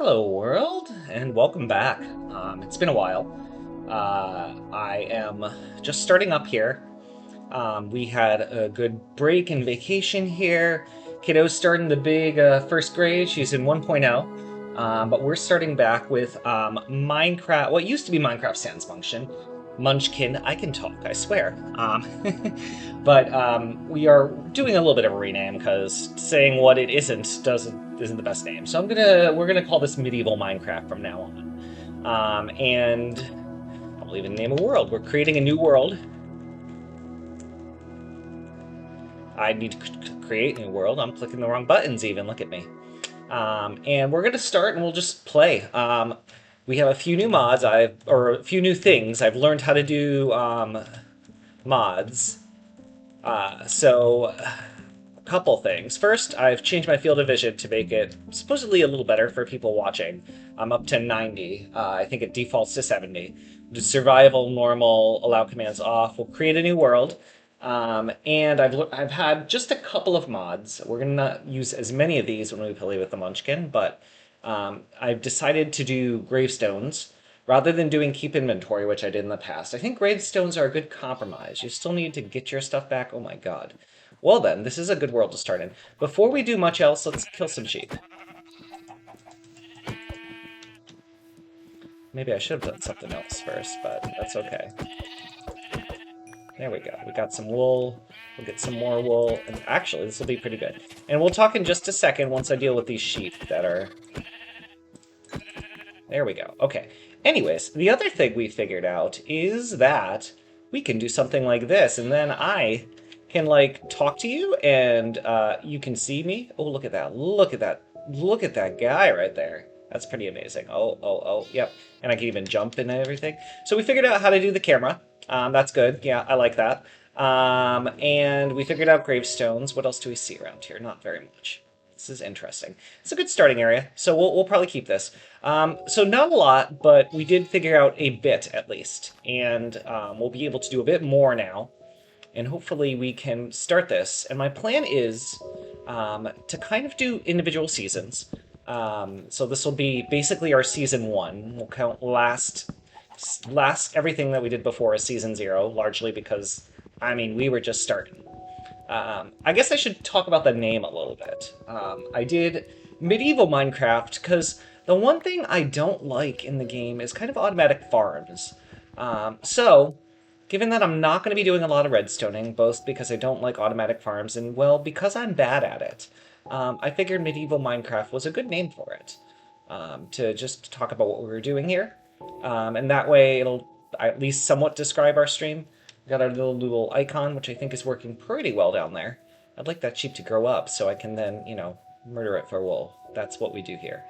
Hello, world, and welcome back. It's been a while. I am just starting up here. We had a good break and vacation here. Kiddo's starting the big first grade. She's in 1.0. But we're starting back with Minecraft, what used to be Minecraft Sans Function. Munchkin, I can talk, I swear. But we are doing a little bit of a rename because saying what it isn't the best name. So we're gonna call this Medieval Minecraft from now on. And I'll even name a world. We're creating a new world. I need to create a new world. I'm clicking the wrong buttons even. Look at me. And we're gonna start and we'll just play. We have a few new mods, or a few new things. I've learned how to do mods. So a couple things. First, I've changed my field of vision to make it supposedly a little better for people watching. I'm up to 90. I think it defaults to 70. Do survival, normal, allow commands off. We'll create a new world. And I've had just a couple of mods. We're going to not use as many of these when we play with the Munchkin, but I've decided to do gravestones rather than doing keep inventory, which I did in the past. I think gravestones are a good compromise. You still need to get your stuff back. Oh my god. Well then, this is a good world to start in. Before we do much else, let's kill some sheep. Maybe I should have done something else first, but that's okay. There we go. We got some wool. We'll get some more wool. And actually, this will be pretty good. And we'll talk in just a second once I deal with these sheep that are... There we go. Okay. Anyways, the other thing we figured out is that we can do something like this, and then I can, like, talk to you, and you can see me. Oh, look at that. Look at that. Look at that guy right there. That's pretty amazing. Oh, yep. And I can even jump and everything. So we figured out how to do the camera. That's good. Yeah, I like that. And we figured out gravestones. What else do we see around here? Not very much. This is interesting. It's a good starting area, so we'll probably keep this. So not a lot, but we did figure out a bit, at least. And we'll be able to do a bit more now. And hopefully we can start this. And my plan is to kind of do individual seasons. So this will be basically our season 1. We'll count last everything that we did before as season 0, largely because, I mean, we were just starting. I guess I should talk about the name a little bit. I did Medieval Minecraft because the one thing I don't like in the game is kind of automatic farms. So, given that I'm not going to be doing a lot of redstoning, both because I don't like automatic farms and, well, because I'm bad at it, I figured Medieval Minecraft was a good name for it. To just talk about what we were doing here. And that way it'll at least somewhat describe our stream. We got our little icon, which I think is working pretty well down there. I'd like that sheep to grow up so I can then, murder it for wool. That's what we do here.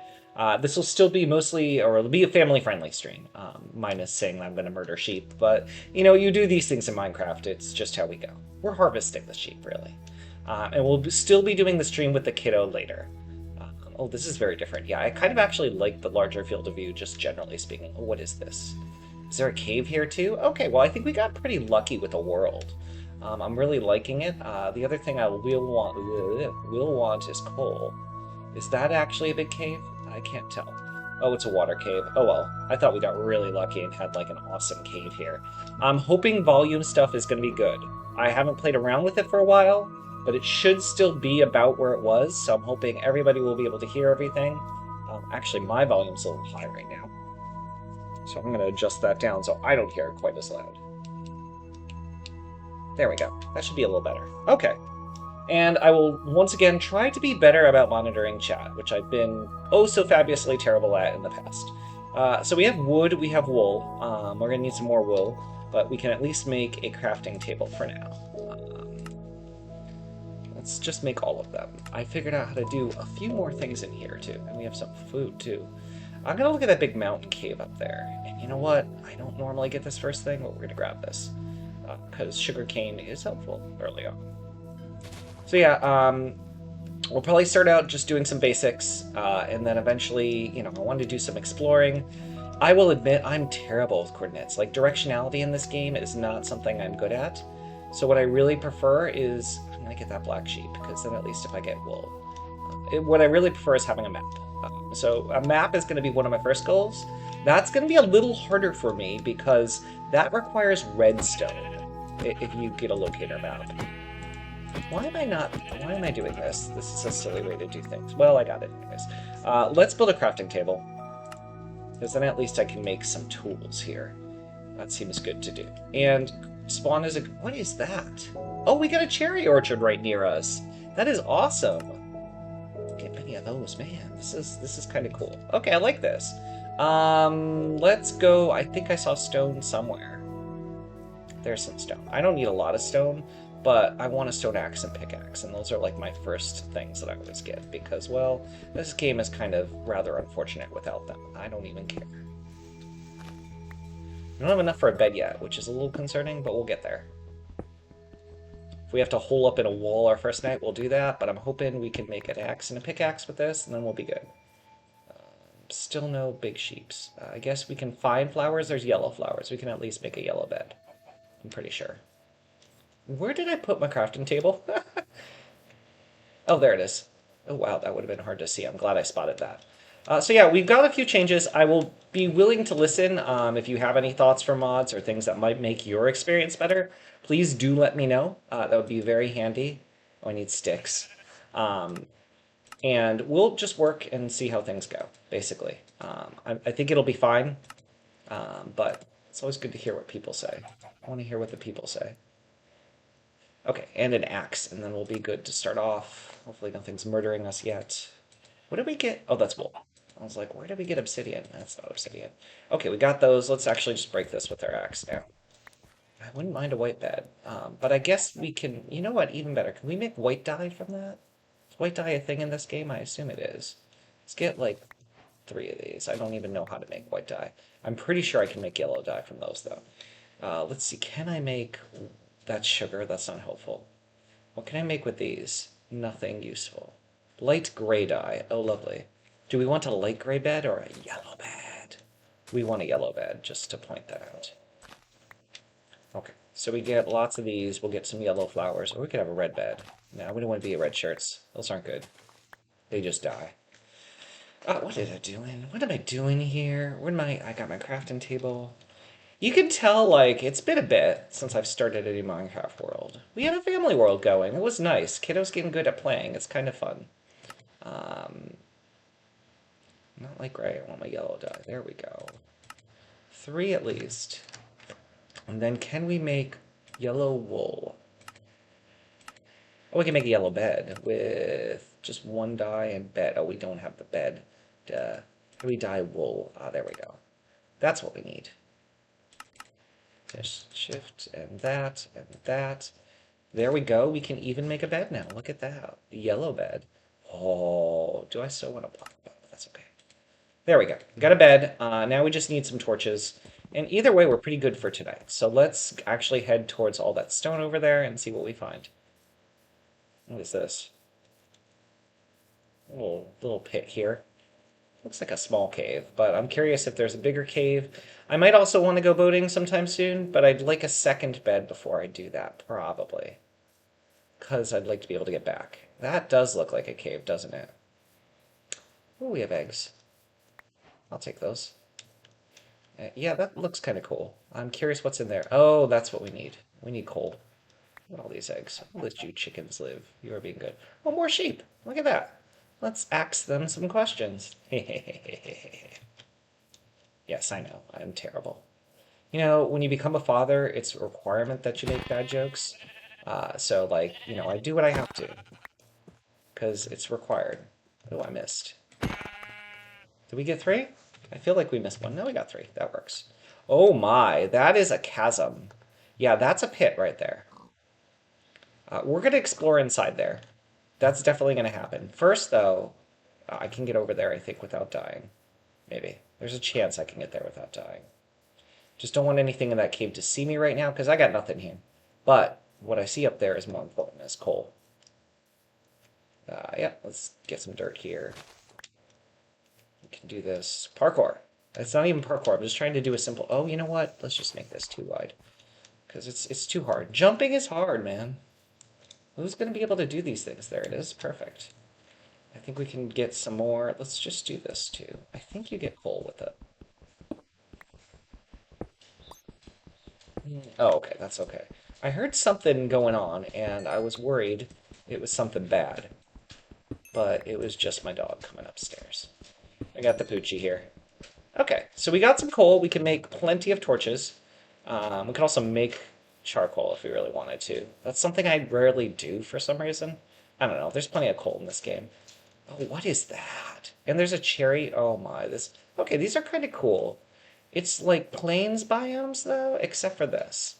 This will still be mostly, or it'll be a family-friendly stream, minus saying I'm going to murder sheep. But, you do these things in Minecraft. It's just how we go. We're harvesting the sheep, really. And we'll still be doing the stream with the kiddo later. Oh, this is very different. Yeah, I kind of actually like the larger field of view, just generally speaking. Oh, what is this? Is there a cave here too? Okay, well, I think we got pretty lucky with the world. I'm really liking it. The other thing I will want is coal. Is that actually a big cave? I can't tell. Oh, it's a water cave. Oh well, I thought we got really lucky and had like an awesome cave here. I'm hoping volume stuff is going to be good. I haven't played around with it for a while, but it should still be about where it was, so I'm hoping everybody will be able to hear everything. Actually, my volume's a little high right now, so I'm going to adjust that down so I don't hear it quite as loud. There we go. That should be a little better. Okay. And I will once again try to be better about monitoring chat, which I've been oh so fabulously terrible at in the past. So we have wood, we have wool. We're going to need some more wool, but we can at least make a crafting table for now. Let's just make all of them. I figured out how to do a few more things in here, too. And we have some food, too. I'm going to look at that big mountain cave up there. And you know what? I don't normally get this first thing, but we're going to grab this. Because sugarcane is helpful early on. So yeah, we'll probably start out just doing some basics. And then eventually, I want to do some exploring. I will admit I'm terrible with coordinates. Like, directionality in this game is not something I'm good at. So what I really prefer is... I'm going to get that black sheep, because then at least if I get wool... what I really prefer is having a map. So a map is going to be one of my first goals. That's going to be a little harder for me because that requires redstone if you get a locator map. Why am I doing this? This is a silly way to do things. Well, I got it anyways. Let's build a crafting table, because then at least I can make some tools here. That seems good to do. And spawn is a... What is that? Oh, we got a cherry orchard right near us. That is awesome. Get many of those, man. This is kind of cool. Okay, I like this. Let's go. I think I saw stone somewhere. There's some stone. I don't need a lot of stone, but I want a stone axe and pickaxe, and those are like my first things that I always get because, well, this game is kind of rather unfortunate without them. I don't even care. We don't have enough for a bed yet, which is a little concerning, but we'll get there. If we have to hole up in a wall our first night, we'll do that, but I'm hoping we can make an axe and a pickaxe with this, and then we'll be good. Still no big sheeps. I guess we can find flowers. There's yellow flowers. We can at least make a yellow bed. I'm pretty sure. Where did I put my crafting table? Oh, there it is. Oh, wow, that would have been hard to see. I'm glad I spotted that. So yeah, we've got a few changes. I will be willing to listen if you have any thoughts for mods or things that might make your experience better. Please do let me know. That would be very handy. Oh, I need sticks. And we'll just work and see how things go, basically. I think it'll be fine, but it's always good to hear what people say. I want to hear what the people say. Okay, and an axe, and then we'll be good to start off. Hopefully nothing's murdering us yet. What did we get? Oh, that's wool. I was like, where did we get obsidian? That's not obsidian. Okay, we got those. Let's actually just break this with our axe now. I wouldn't mind a white bed, but I guess we can... You know what? Even better. Can we make white dye from that? Is white dye a thing in this game? I assume it is. Let's get, like, 3 of these. I don't even know how to make white dye. I'm pretty sure I can make yellow dye from those, though. Let's see. Can I make... That's sugar. That's not helpful. What can I make with these? Nothing useful. Light gray dye. Oh, lovely. Do we want a light gray bed or a yellow bed? We want a yellow bed, just to point that out. Okay, so we get lots of these. We'll get some yellow flowers. Or we could have a red bed. No, we don't want to be red shirts. Those aren't good. They just die. What am I doing? What am I doing here? Where am I? I got my crafting table. You can tell, like, it's been a bit since I've started a new Minecraft world. We had a family world going. It was nice. Kiddo's getting good at playing. It's kind of fun. Not like gray. I want my yellow dye. There we go. 3 at least. And then can we make yellow wool? Oh, we can make a yellow bed with just 1 dye and bed. Oh, we don't have the bed. Duh. How do we dye wool? Ah, there we go. That's what we need. Just shift and that and that. There we go. We can even make a bed now. Look at that. Yellow bed. Oh, do I still want a black bed? That's okay. There we go. Got a bed. Now we just need some torches. And either way, we're pretty good for tonight. So let's actually head towards all that stone over there and see what we find. What is this? A little pit here. Looks like a small cave, but I'm curious if there's a bigger cave. I might also want to go boating sometime soon, but I'd like a second bed before I do that, probably. Because I'd like to be able to get back. That does look like a cave, doesn't it? Oh, we have eggs. I'll take those. Yeah, that looks kind of cool. I'm curious what's in there. Oh, that's what we need. We need coal. Look at all these eggs. I'll let you chickens live. You are being good. Oh, more sheep. Look at that. Let's ask them some questions. Yes, I know. I'm terrible. You know, when you become a father, it's a requirement that you make bad jokes. So, like, you know, I do what I have to. Because it's required. Oh, I missed. Did we get 3? I feel like we missed 1. No, we got 3. That works. Oh my, that is a chasm. Yeah, that's a pit right there. We're going to explore inside there. That's definitely going to happen. First, though, I can get over there, I think, without dying. Maybe. There's a chance I can get there without dying. Just don't want anything in that cave to see me right now, because I got nothing here. But what I see up there is more important as coal. Yeah, let's get some dirt here. We can do this. Parkour. It's not even parkour. I'm just trying to do a simple... Oh, you know what? Let's just make this too wide. Because it's too hard. Jumping is hard, man. Who's going to be able to do these things? There it is. Perfect. I think we can get some more. Let's just do this too. I think you get full with it. Oh, okay, that's okay. I heard something going on, and I was worried it was something bad, but it was just my dog coming upstairs. I got the Poochie here. Okay, so we got some coal. We can make plenty of torches. We can also make charcoal if we really wanted to. That's something I rarely do for some reason. I don't know. There's plenty of coal in this game. Oh, what is that? And there's a cherry. Oh my, this. Okay, these are kind of cool. It's like plains biomes though, except for this.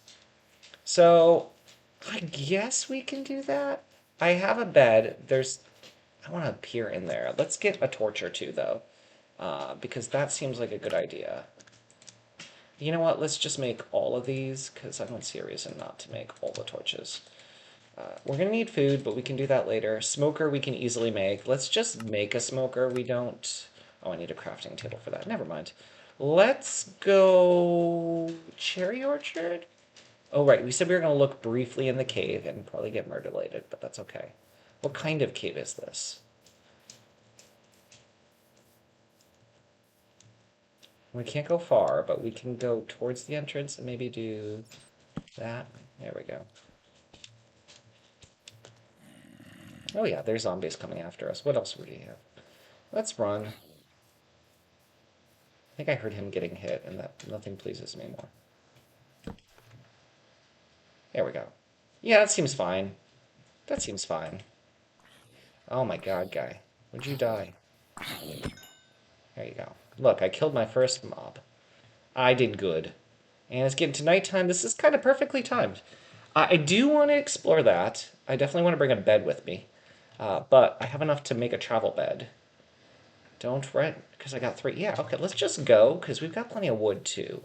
So I guess we can do that. I have a bed. I want to peer in there. Let's get a torch or two though, because that seems like a good idea. You know what? Let's just make all of these because I don't see a reason not to make all the torches. We're gonna need food, but we can do that later. Smoker we can easily make. Let's just make a smoker. We don't... Oh, I need a crafting table for that. Never mind. Let's go... Cherry orchard? Oh, right. We said we were gonna look briefly in the cave and probably get murderlated, but that's okay. What kind of cave is this? We can't go far, but we can go towards the entrance and maybe do that. There we go. Oh yeah, there's zombies coming after us. What else would he have? Let's run. I think I heard him getting hit, and that nothing pleases me more. There we go. Yeah, that seems fine. That seems fine. Oh my god, guy. Would you die? There you go. Look, I killed my first mob. I did good. And it's getting to nighttime. This is kind of perfectly timed. I do want to explore that. I definitely want to bring a bed with me. But I have enough to make a travel bed. Don't rent, because I got 3. Yeah, okay, let's just go, because we've got plenty of wood, too.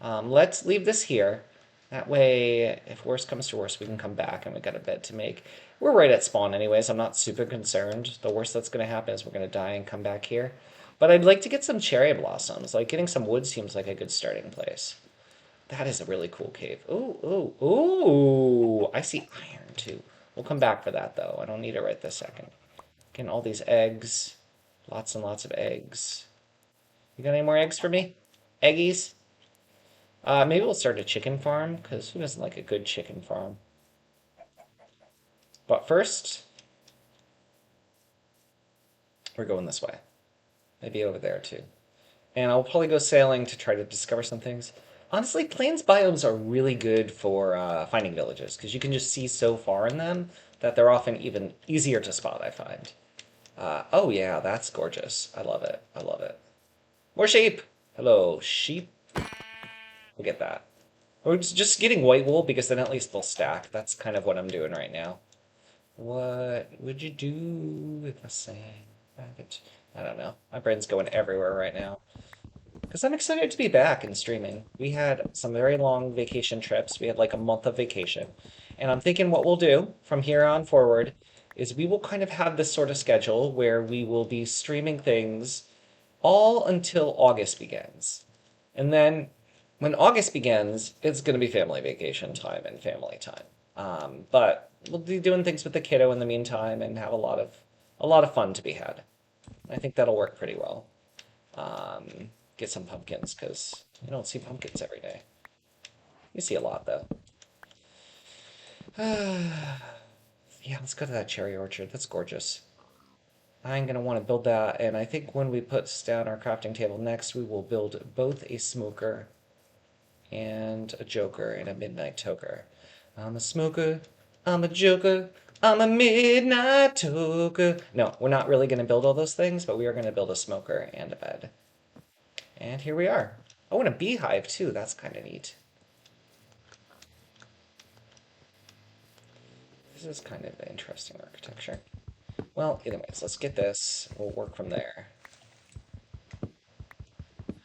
Let's leave this here. That way, if worse comes to worse, we can come back, and we've got a bed to make. We're right at spawn anyways. I'm not super concerned. The worst that's going to happen is we're going to die and come back here. But I'd like to get some cherry blossoms. Like, getting some wood seems like a good starting place. That is a really cool cave. Ooh, ooh, ooh! I see iron, too. We'll come back for that, though. I don't need it right this second. Getting all these eggs. Lots and lots of eggs. You got any more eggs for me? Eggies? Maybe we'll start a chicken farm, because who doesn't like a good chicken farm? But first, we're going this way. Maybe over there, too. And I'll probably go sailing to try to discover some things. Honestly, plains biomes are really good for finding villages, because you can just see so far in them that they're often even easier to spot, I find. Oh yeah, that's gorgeous. I love it. I love it. More sheep! Hello, sheep. We'll get that. We're just getting white wool because then at least they'll stack. That's kind of what I'm doing right now. What would you do if I sang package? I don't know. My brain's going everywhere right now. Because I'm excited to be back and streaming. We had some very long vacation trips. We had like a month of vacation. And I'm thinking what we'll do from here on forward is we will kind of have this sort of schedule where we will be streaming things all until August begins. And then when August begins, it's going to be family vacation time and family time. But we'll be doing things with the kiddo in the meantime and have a lot of fun to be had. I think that'll work pretty well. Get some pumpkins because you don't see pumpkins every day. You see a lot though. Yeah, let's go to that cherry orchard. That's gorgeous. I'm going to want to build that, and I think when we put down our crafting table next, we will build both a smoker and a joker and a midnight toker. I'm a smoker, I'm a joker, I'm a midnight toker. No, we're not really going to build all those things, but we are going to build a smoker and a bed. And here we are. Oh, and a beehive too. That's kind of neat. This is kind of interesting architecture. Well, anyways, let's get this. We'll work from there.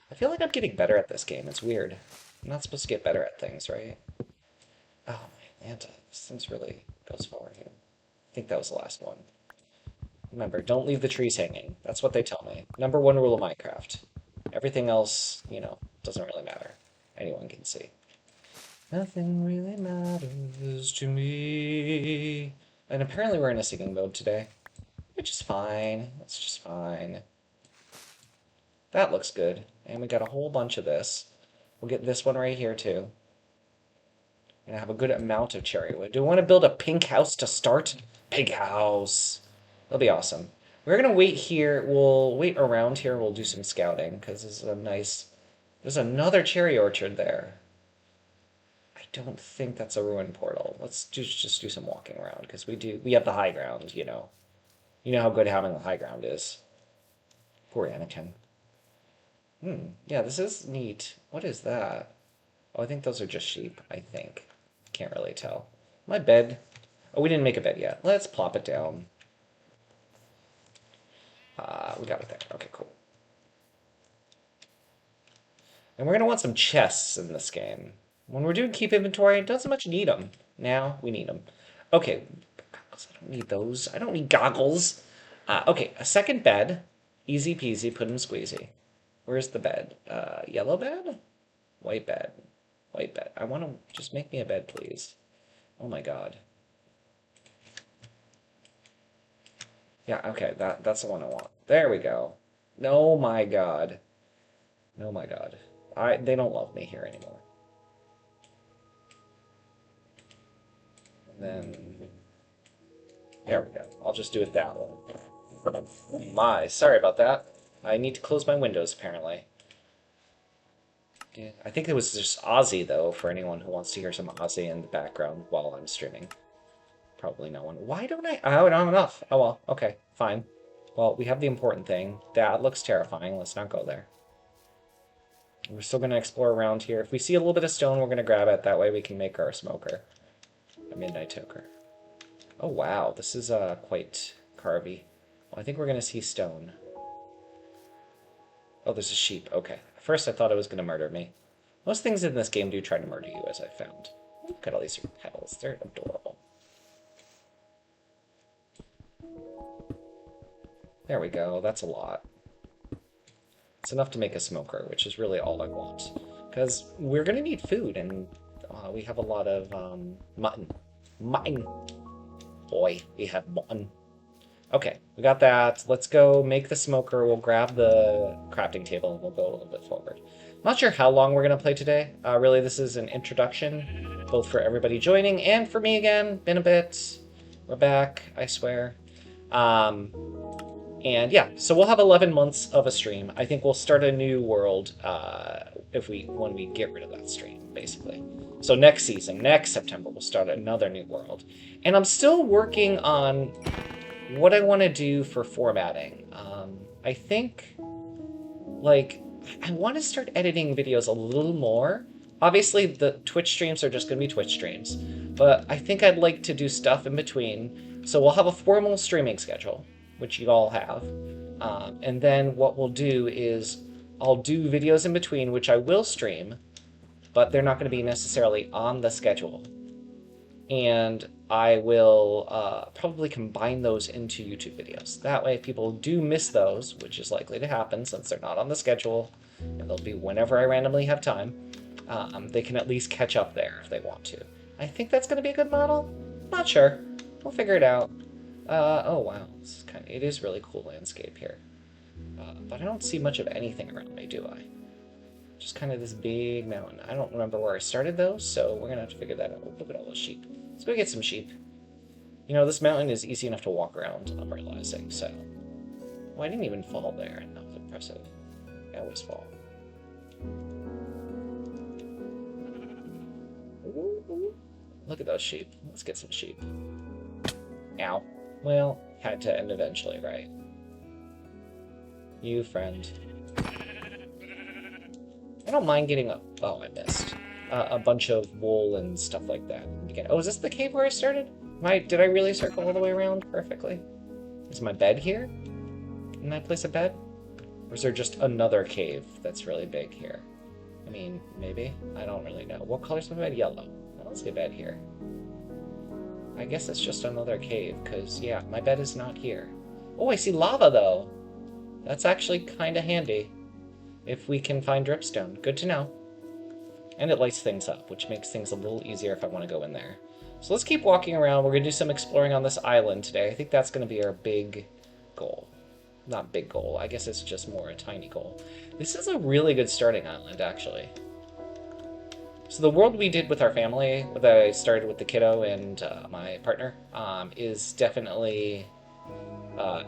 I feel like I'm getting better at this game. It's weird. I'm not supposed to get better at things, right? Oh, man, this thing's really goes forward here. I think that was the last one. Remember, don't leave the trees hanging. That's what they tell me. Number one rule of Minecraft. Everything else, doesn't really matter. Anyone can see. Nothing really matters to me. And apparently we're in a singing mode today. which is fine. That's just fine. That looks good. And we got a whole bunch of this. We'll get this one right here, too. And have a good amount of cherry wood. Do we want to build a pink house to start? Pink house. That'll be awesome. We're going to wait here. We'll wait around here. We'll do some scouting, because this is a nice... There's another cherry orchard there. I don't think that's a ruined portal. Let's just do some walking around, because we have the high ground, you know. You know how good having the high ground is. Poor Anakin. Yeah, this is neat. What is that? Oh, I think those are just sheep, I think. Can't really tell. My bed. Oh, we didn't make a bed yet. Let's plop it down. We got it there. Okay, cool. And we're going to want some chests in this game. When we're doing keep inventory, it doesn't much need them. Now we need them. Okay, goggles. I don't need those. I don't need goggles. Okay, a second bed. Easy peasy, put in squeezy. Where's the bed? Yellow bed? White bed. White bed. I want to just make me a bed, please. Oh my god. Yeah, okay, that's the one I want. There we go. Oh my god. Oh my god. They don't love me here anymore. And then... There we go. I'll just do it that way. My, sorry about that. I need to close my windows, apparently. Yeah, I think it was just Ozzy, though, for anyone who wants to hear some Ozzy in the background while I'm streaming. Probably no one. Why don't I... Oh, I don't have enough. Oh, well. Okay, fine. Well, we have the important thing. That looks terrifying. Let's not go there. We're still going to explore around here. If we see a little bit of stone, we're going to grab it. That way we can make our smoker. A midnight toker. Oh, wow. This is quite carvy. Well, I think we're going to see stone. Oh, there's a sheep. Okay. At first I thought it was going to murder me. Most things in this game do try to murder you, as I found. Look at all these petals. They're adorable. There we go. That's a lot. It's enough to make a smoker, which is really all I want. Because we're going to need food, and we have a lot of mutton. Mutton. Boy, we have mutton. Okay, we got that. Let's go make the smoker. We'll grab the crafting table, and we'll go a little bit forward. Not sure how long we're going to play today. Really, this is an introduction, both for everybody joining and for me again. Been a bit. We're back, I swear. And yeah, so we'll have 11 months of a stream. I think we'll start a new world when we get rid of that stream, basically. So next season, next September, we'll start another new world. And I'm still working on what I want to do for formatting. I think, like, I want to start editing videos a little more. Obviously, the Twitch streams are just going to be Twitch streams. But I think I'd like to do stuff in between. So we'll have a formal streaming schedule, which you all have. And then what we'll do is I'll do videos in between, which I will stream, but they're not going to be necessarily on the schedule. And I will probably combine those into YouTube videos. That way, if people do miss those, which is likely to happen since they're not on the schedule, and they'll be whenever I randomly have time, they can at least catch up there if they want to. I think that's going to be a good model. Not sure. We'll figure it out. Oh wow, it is really cool landscape here. But I don't see much of anything around me, do I? Just kind of this big mountain. I don't remember where I started those, so we're gonna have to figure that out. Look at all those sheep. Let's go get some sheep. You know, this mountain is easy enough to walk around, I'm realizing, so... Well, I didn't even fall there, and that was impressive. I always fall. Ooh. Look at those sheep. Let's get some sheep. Ow. Well, had to end eventually, right? You, friend. I don't mind getting a... Oh, I missed. A bunch of wool and stuff like that. Again, oh, is this the cave where I started? Did I really circle all the way around perfectly? Is my bed here? Can I place a bed? Or is there just another cave that's really big here? I mean, maybe? I don't really know. What color's my bed? Yellow. Well, let's get a bed here. I guess it's just another cave, because, yeah, my bed is not here. Oh, I see lava, though. That's actually kind of handy. If we can find dripstone. Good to know. And it lights things up, which makes things a little easier if I want to go in there. So let's keep walking around. We're going to do some exploring on this island today. I think that's going to be our big goal. Not big goal. I guess it's just more a tiny goal. This is a really good starting island, actually. So the world we did with our family, that I started with the kiddo and my partner, is definitely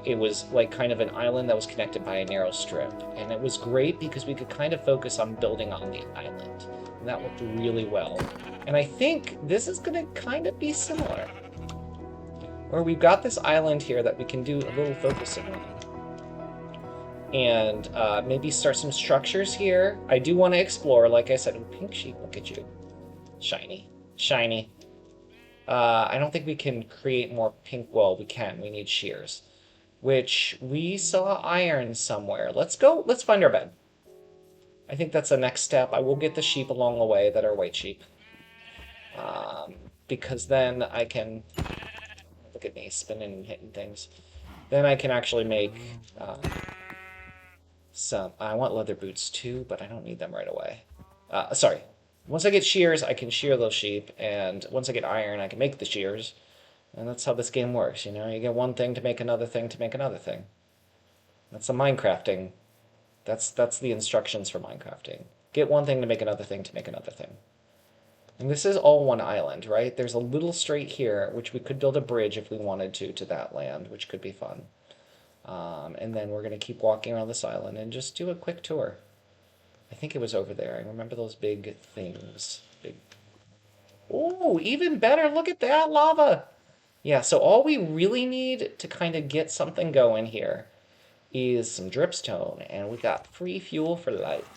it was like kind of an island that was connected by a narrow strip. And it was great because we could kind of focus on building on the island. And that worked really well. And I think this is going to kind of be similar. Where we've got this island here that we can do a little focusing on. And maybe start some structures here. I do want to explore, like I said. Oh, pink sheep, look at you. Shiny. Shiny. I don't think we can create more pink. Well, we can. We need shears. Which we saw iron somewhere. Let's go. Let's find our bed. I think that's the next step. I will get the sheep along the way that are white sheep. Because then I can... Look at me spinning and hitting things. Then I can actually make some... I want leather boots too, but I don't need them right away. Sorry. Once I get shears, I can shear those sheep. And once I get iron, I can make the shears. And that's how this game works, you know? You get one thing to make another thing to make another thing. That's the Minecrafting. That's the instructions for Minecrafting. Get one thing to make another thing to make another thing. And this is all one island, right? There's a little strait here, which we could build a bridge if we wanted to that land, which could be fun. And then we're going to keep walking around this island and just do a quick tour. I think it was over there. I remember those big things. Big. Oh, even better. Look at that lava. Yeah, so all we really need to kind of get something going here is some dripstone, and we got free fuel for life.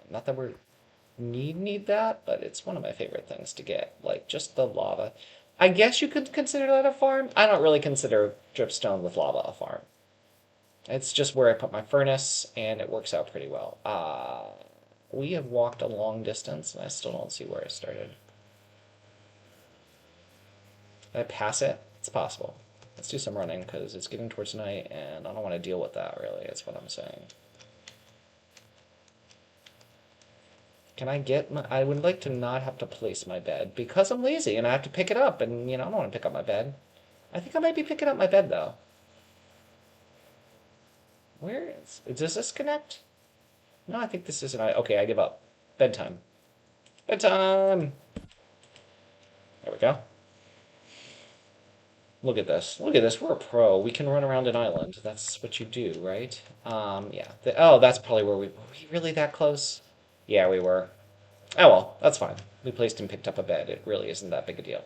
Not that we need that, but it's one of my favorite things to get, like just the lava. I guess you could consider that a farm. I don't really consider dripstone with lava a farm. It's just where I put my furnace, and it works out pretty well. We have walked a long distance, and I still don't see where I started. Did I pass it? It's possible. Let's do some running because it's getting towards night and I don't want to deal with that really. That's what I'm saying. Can I get my... I would like to not have to place my bed because I'm lazy and I have to pick it up and, you know, I don't want to pick up my bed. I think I might be picking up my bed though. Where is... Does this connect? No, I think this isn't... Okay, I give up. Bedtime. Bedtime! There we go. Look at this. Look at this. We're a pro. We can run around an island. That's what you do, right? Yeah. Oh, that's probably where we... Were we really that close? Yeah, we were. Oh, well. That's fine. We placed and picked up a bed. It really isn't that big a deal.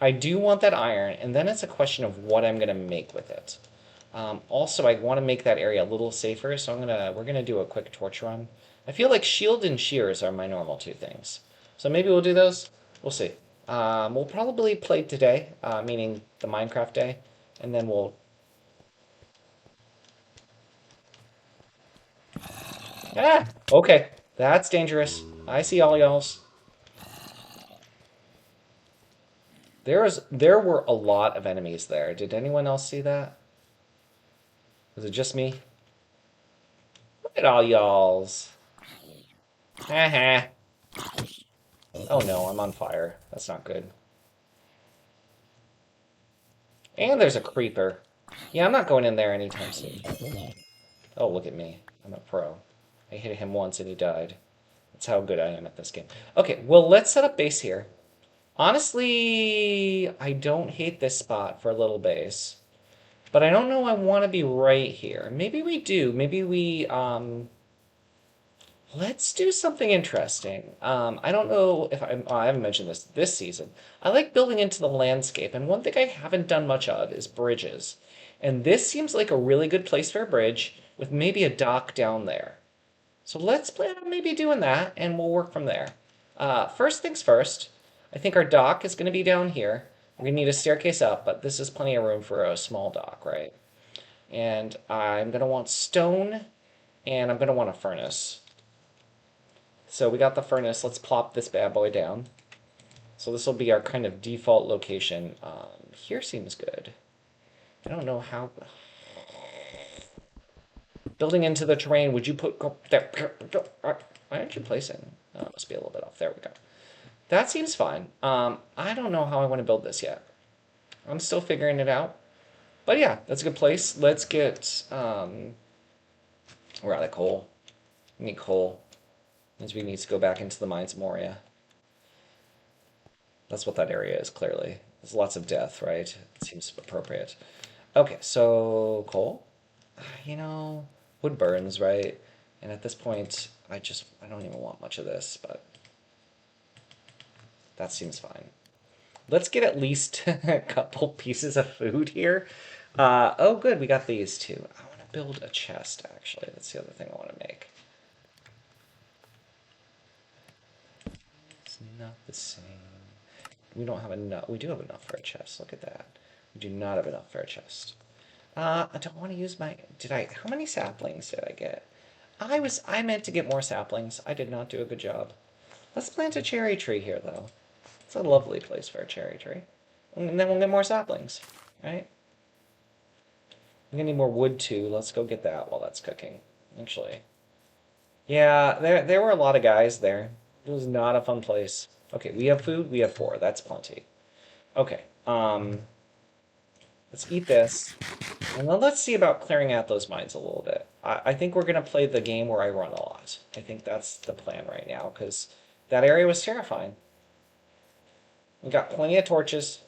I do want that iron, and then it's a question of what I'm going to make with it. Also, I want to make that area a little safer, so we're gonna do a quick torch run. I feel like shield and shears are my normal two things. So maybe we'll do those. We'll see. We'll probably play today, meaning the Minecraft day, and then we'll... Ah! Okay, that's dangerous. I see all y'alls. There were a lot of enemies there. Did anyone else see that? Was it just me? Look at all y'alls. Haha. Oh no, I'm on fire. That's not good. And there's a creeper. Yeah, I'm not going in there anytime soon. Oh, look at me. I'm a pro. I hit him once and he died. That's how good I am at this game. Okay, well, let's set up base here. Honestly, I don't hate this spot for a little base. But I don't know I want to be right here. Maybe we do. Maybe we, let's do something interesting. I don't know if I haven't mentioned this season. I like building into the landscape, and one thing I haven't done much of is bridges. And this seems like a really good place for a bridge with maybe a dock down there. So let's plan on maybe doing that, and we'll work from there. First things first, I think our dock is going to be down here. We're going to need a staircase up, but this is plenty of room for a small dock, right? And I'm going to want stone, and I'm going to want a furnace. So we got the furnace. Let's plop this bad boy down. So this will be our kind of default location. Here seems good. I don't know how... Building into the terrain, would you put... Why aren't you placing? Oh, it must be a little bit off. There we go. That seems fine. I don't know how I want to build this yet. I'm still figuring it out. But yeah, that's a good place. Let's get we're out of coal. We need coal. Means we need to go back into the mines of Moria. That's what that area is, clearly. There's lots of death, right? It seems appropriate. Okay, so coal. You know, wood burns, right? And at this point, I don't even want much of this, but that seems fine. Let's get at least a couple pieces of food here. Oh, good, we got these too. I want to build a chest, actually. That's the other thing I want to make. It's not the same. We don't have enough. We do have enough for a chest. Look at that. We do not have enough for a chest. I don't want to use my. Did I? How many saplings did I get? I meant to get more saplings. I did not do a good job. Let's plant a cherry tree here, though. It's a lovely place for a cherry tree. And then we'll get more saplings, right? We're gonna need more wood too. Let's go get that while that's cooking. Actually, yeah, there were a lot of guys there. It was not a fun place. Okay, we have food. We have four. That's plenty. Okay. Let's eat this. And then let's see about clearing out those mines a little bit. I think we're going to play the game where I run a lot. I think that's the plan right now, because that area was terrifying. We got plenty of torches.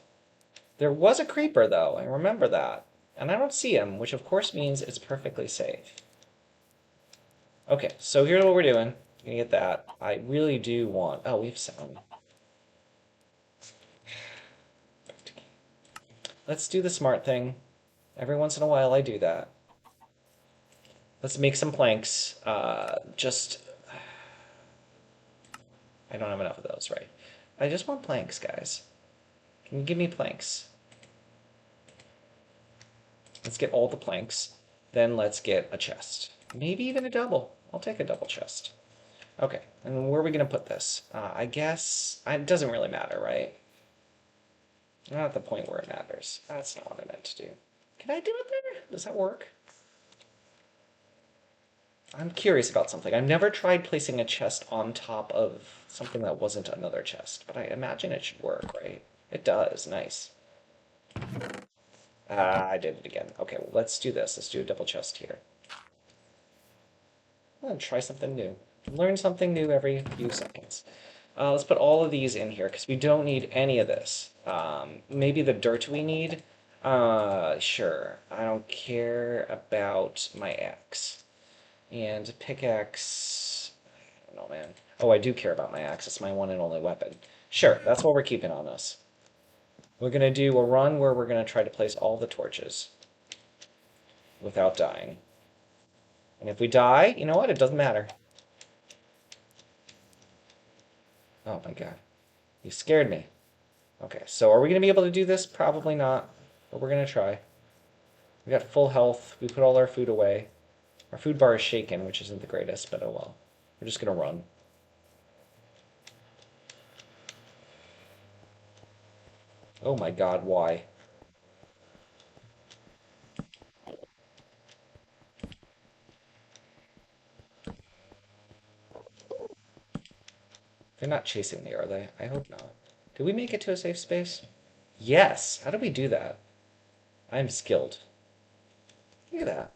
There was a creeper, though. I remember that. And I don't see him, which of course means it's perfectly safe. Okay, so here's what we're doing. Gonna get that. I really do want... Oh, we have sound. Let's do the smart thing. Every once in a while I do that. Let's make some planks. I don't have enough of those, right? I just want planks, guys. Can you give me planks? Let's get all the planks. Then let's get a chest. Maybe even a double. I'll take a double chest. Okay, and where are we going to put this? I guess... It doesn't really matter, right? Not at the point where it matters. That's not what I meant to do. Can I do it there? Does that work? I'm curious about something. I've never tried placing a chest on top of something that wasn't another chest, but I imagine it should work, right? It does. Nice. I did it again. Okay, well, let's do this. Let's do a double chest here. I'm gonna try something new. Learn something new every few seconds. Let's put all of these in here because we don't need any of this. Maybe the dirt we need. Sure. I don't care about my axe. And pickaxe. I don't know, man. Oh, I do care about my axe. It's my one and only weapon. Sure, that's what we're keeping on us. We're gonna do a run where we're gonna try to place all the torches without dying. And if we die, you know what? It doesn't matter. Oh my god. You scared me. Okay, so are we going to be able to do this? Probably not, but we're going to try. We got full health. We put all our food away. Our food bar is shaken, which isn't the greatest, but oh well. We're just going to run. Oh my god, why? They're not chasing me, are they? I hope not. Did we make it to a safe space? Yes! How did we do that? I'm skilled. Look at that.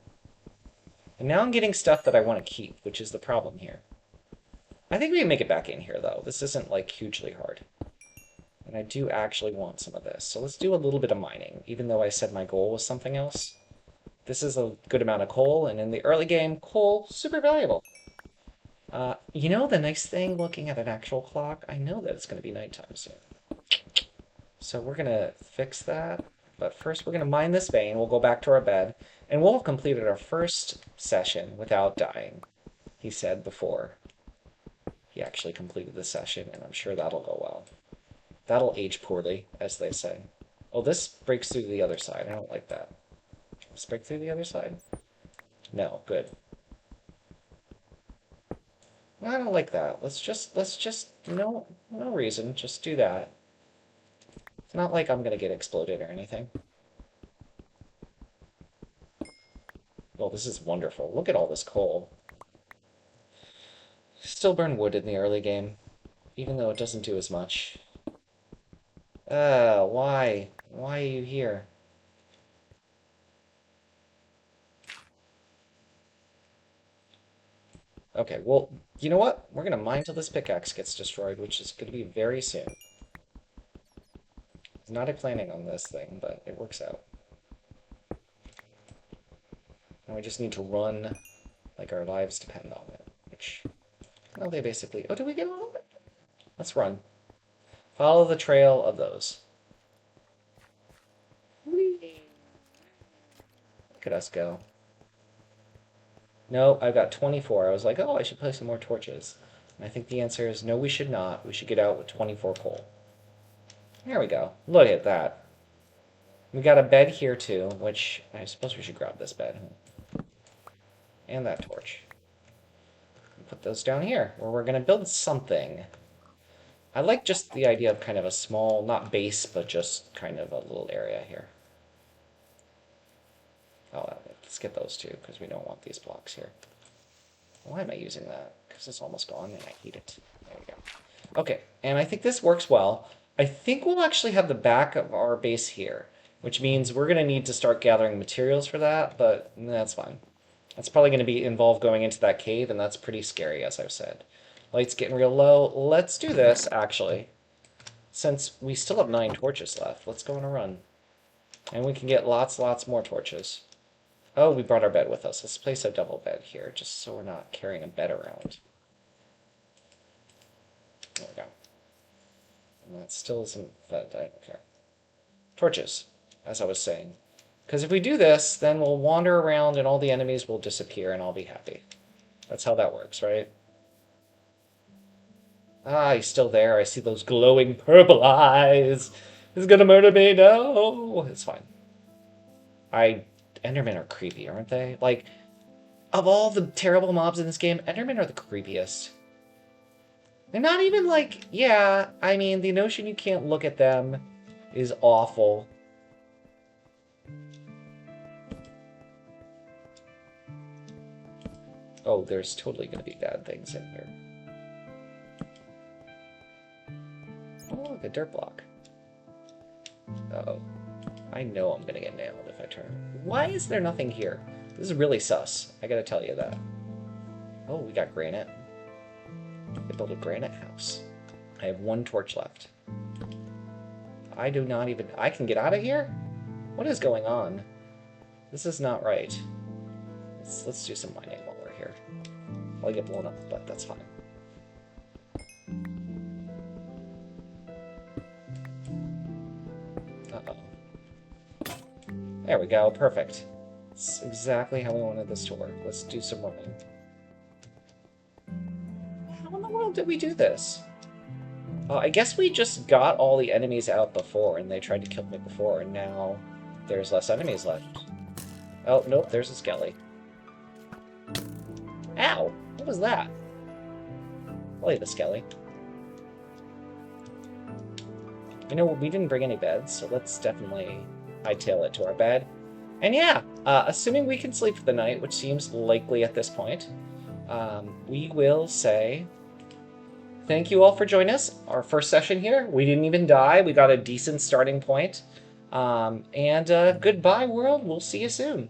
And now I'm getting stuff that I want to keep, which is the problem here. I think we can make it back in here, though. This isn't, like, hugely hard. And I do actually want some of this. So let's do a little bit of mining, even though I said my goal was something else. This is a good amount of coal, and in the early game, coal, super valuable. You know the nice thing looking at an actual clock? I know that it's going to be nighttime soon. So we're going to fix that. But first we're going to mine this vein, we'll go back to our bed, and we'll have completed our first session without dying, he said before. He actually completed the session, and I'm sure that'll go well. That'll age poorly, as they say. Oh, this breaks through the other side. I don't like that. Let's break through the other side? No, good. I don't like that. No reason, just do that. It's not like I'm gonna get exploded or anything. Well, this is wonderful. Look at all this coal. Still burn wood in the early game, even though it doesn't do as much. Why? Why are you here? Okay, well, you know what? We're gonna mine till this pickaxe gets destroyed, which is gonna be very soon. Not planning on this thing, but it works out. And we just need to run like our lives depend on it. Which, well, they basically... Oh, did we get a little bit? Let's run. Follow the trail of those. Whee! Look at us go. No, I've got 24. I was like, oh, I should play some more torches. And I think the answer is no, we should not. We should get out with 24 coal. There we go. Look at that. We got a bed here too, which I suppose we should grab this bed. And that torch. Put those down here, where we're going to build something. I like just the idea of kind of a small, not base, but just kind of a little area here. Oh, let's get those two, because we don't want these blocks here. Why am I using that? Because it's almost gone, and I hate it. There we go. Okay, and I think this works well. I think we'll actually have the back of our base here, which means we're going to need to start gathering materials for that, but that's fine. That's probably going to be involved going into that cave, and that's pretty scary, as I've said. Light's getting real low. Let's do this, actually. Since we still have 9 torches left, let's go on a run. And we can get lots more torches. Oh, we brought our bed with us. Let's place a double bed here, just so we're not carrying a bed around. There we go. And that still isn't fed. I don't care. Torches, as I was saying. Because if we do this, then we'll wander around and all the enemies will disappear and I'll be happy. That's how that works, right? Ah, he's still there. I see those glowing purple eyes. He's gonna murder me. No, it's fine. Endermen are creepy, aren't they? Like, of all the terrible mobs in this game, Endermen are the creepiest. They're not even like, yeah, I mean, the notion you can't look at them is awful. Oh, there's totally gonna be bad things in here. Oh, look, a dirt block. Uh-oh. I know I'm gonna get nailed if I turn. Why is there nothing here? This is really sus. I gotta tell you that. Oh, we got granite. They built a granite house. I have 1 torch left. I do not even... I can get out of here? What is going on? This is not right. Let's do some mining while we're here. I'll get blown up, but that's fine. Uh-oh. There we go, perfect. That's exactly how we wanted this to work. Let's do some running. How in the world did we do this? I guess we just got all the enemies out before, and they tried to kill me before, and now there's less enemies left. Oh, nope, there's a skelly. Ow! What was that? I'll eat the skelly. You know, we didn't bring any beds, so let's definitely hightail it to our bed. And yeah, assuming we can sleep for the night, which seems likely at this point, we will say thank you all for joining us. Our first session here. We didn't even die. We got a decent starting point. And goodbye, world. We'll see you soon.